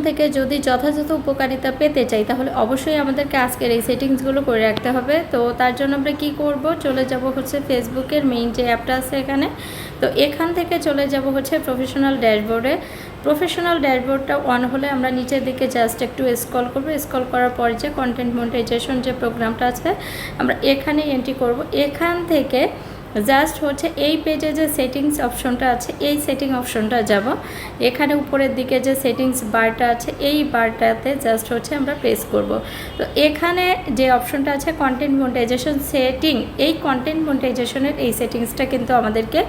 থেকে যদি যথাযথ উপকারিতা পেতে চাই তাহলে অবশ্যই আমাদেরকে আজকের এই সেটিংসগুলো করে রাখতে হবে। তো তার জন্য আমরা কি করব, চলে যাব হচ্ছে ফেসবুকের মেইন যে অ্যাপটা আছে এখানে। তো এখান থেকে চলে যাব হচ্ছে প্রফেশনাল ড্যাশবোর্ডে। প্রফেশনাল ড্যাশবোর্ডটা অন হলে আমরা নিচের দিকে জাস্ট একটু স্ক্রল করব। স্ক্রল করার পর যে কন্টেন্ট মনিটাইজেশন যে প্রোগ্রামটা আছে আমরা এখানে এন্ট্রি করব। এখান থেকে জাস্ট হচ্ছে এই পেজে যে সেটিংস অপশনটা আছে এই সেটিং অপশনটা যাব। এখানে উপরের দিকে যে সেটিংস বারটা আছে এই বারটাতে জাস্ট হচ্ছে আমরা প্রেস করব। তো এখানে যে অপশনটা আছে কন্টেন্ট মনিটাইজেশন সেটিং, এই কন্টেন্ট মনিটাইজেশনের এই সেটিংসটা কিন্তু আমাদেরকে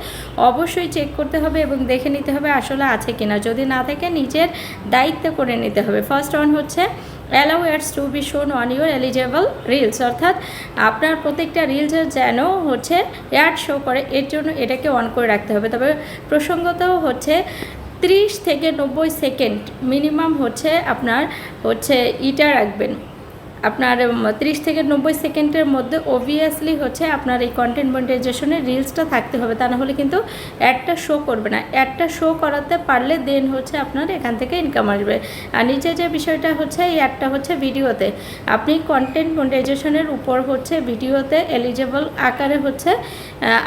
অবশ্যই চেক করতে হবে এবং দেখে নিতে হবে আসলে আছে কিনা। যদি না থাকে নিজের দায়িত্ব করে নিতে হবে। ফার্স্ট অন হচ্ছে allow ads to be shown on your eligible reels, অর্থাৎ আপনার প্রত্যেকটা রিলসের যেন হচ্ছে অ্যাড শো করে এর জন্য এটাকে অন করে রাখতে হবে। তবে প্রসঙ্গত হচ্ছে 30 থেকে 90 সেকেন্ড মিনিমাম হচ্ছে আপনার হচ্ছে ইটা রাখবেন। আপনার 30 থেকে 90 সেকেন্ডের মধ্যে অবভিয়াসলি হচ্ছে আপনার এই কন্টেন্ট মনিটাইজেশনের রিলসটা থাকতে হবে, তা না হলে কিন্তু অ্যাডটা শো করবে না। অ্যাডটা শো করাতে পারলে দেন হচ্ছে আপনার এখান থেকে ইনকাম আসবে। আর নিচে যে বিষয়টা হচ্ছে এই অ্যাডটা হচ্ছে ভিডিওতে, আপনি কন্টেন্ট মনিটাইজেশনের উপর হচ্ছে ভিডিওতে এলিজেবল আকারে হচ্ছে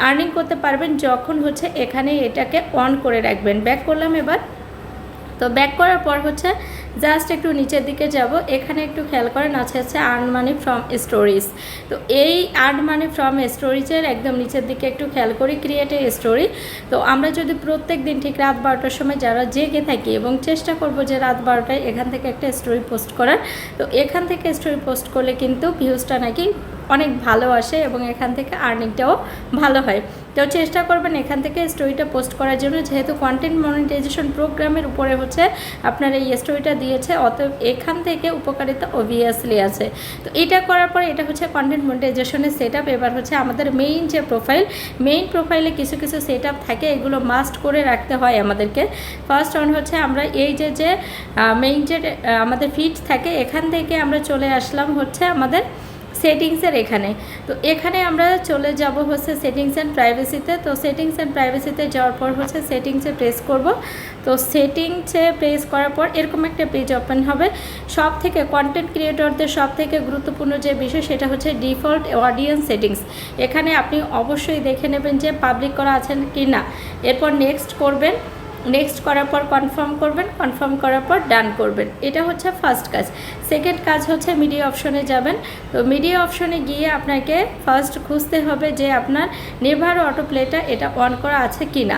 আর্নিং করতে পারবেন যখন হচ্ছে এখানে এটাকে অন করে রাখবেন। ব্যাক করলাম এবার। তো ব্যাক করার পর হচ্ছে জাস্ট একটু নিচের দিকে যাব। এখানে একটু খেয়াল করেন আছে আর্ন মানি ফ্রম স্টোরিজ। তো এই আর্ন মানি ফ্রম স্টোরিজের একদম নিচের দিকে একটু খেয়াল করি ক্রিয়েট এ স্টোরি। তো আমরা যদি প্রত্যেক দিন ঠিক রাত 12টার সময় যারা জেগে থাকি এবং চেষ্টা করব যে রাত 12টায় এখান থেকে একটা স্টোরি পোস্ট করার, তো এখান থেকে স্টোরি পোস্ট করলে কিন্তু ভিউজটা নাকি অনেক ভালো আসে এবং এখান থেকে আর্নিংটাও ভালো হয়। তো চেষ্টা করবেন এখান থেকে স্টোরিটা পোস্ট করার জন্য, যেহেতু কন্টেন্ট মনিটাইজেশন প্রোগ্রামের উপরে হচ্ছে আপনার এই স্টোরিটা দিয়েছে, অতএব এখান থেকে উপকারিতা অবভিয়াসলি আছে। তো এটা করার পরে এটা হচ্ছে কন্টেন্ট মনিটাইজেশনের সেট আপ। এবার হচ্ছে আমাদের মেইন যে প্রোফাইল, মেইন প্রোফাইলে কিছু কিছু সেট আপ থাকে, এগুলো মাস্ট করে রাখতে হয় আমাদেরকে। ফার্স্ট অন হচ্ছে আমরা এই যে মেইন যে আমাদের ফিড থাকে এখান থেকে আমরা চলে আসলাম হচ্ছে আমাদের সেটিংসের এখানে। তো এখানে আমরা চলে যাব হচ্ছে সেটিংস অ্যান্ড প্রাইভেসিতে। তো সেটিংস অ্যান্ড প্রাইভেসিতে যাওয়ার পর হচ্ছে সেটিংসে প্রেস করব। তো সেটিংসে প্রেস করার পর এরকম একটা পেজ ওপেন হবে। সব থেকে কন্টেন্ট ক্রিয়েটরদের সব থেকে গুরুত্বপূর্ণ যে বিষয় সেটা হচ্ছে ডিফল্ট অডিয়েন্স সেটিংস। এখানে আপনি অবশ্যই দেখে নেবেন যে পাবলিক করা আছেন কি না। এরপর নেক্সট করবেন। নেক্সট করার পর কনফার্ম করবেন। কনফার্ম করার পর ডান করবেন। এটা হচ্ছে ফার্স্ট কাজ। সেকেন্ড কাজ হচ্ছে মিডিয়া অপশনে যাবেন। তো মিডিয়া অপশনে গিয়ে আপনাকে ফার্স্ট খুঁজতে হবে যে আপনার নির্ভর অটো প্লেটা এটা অন করা আছে কি না।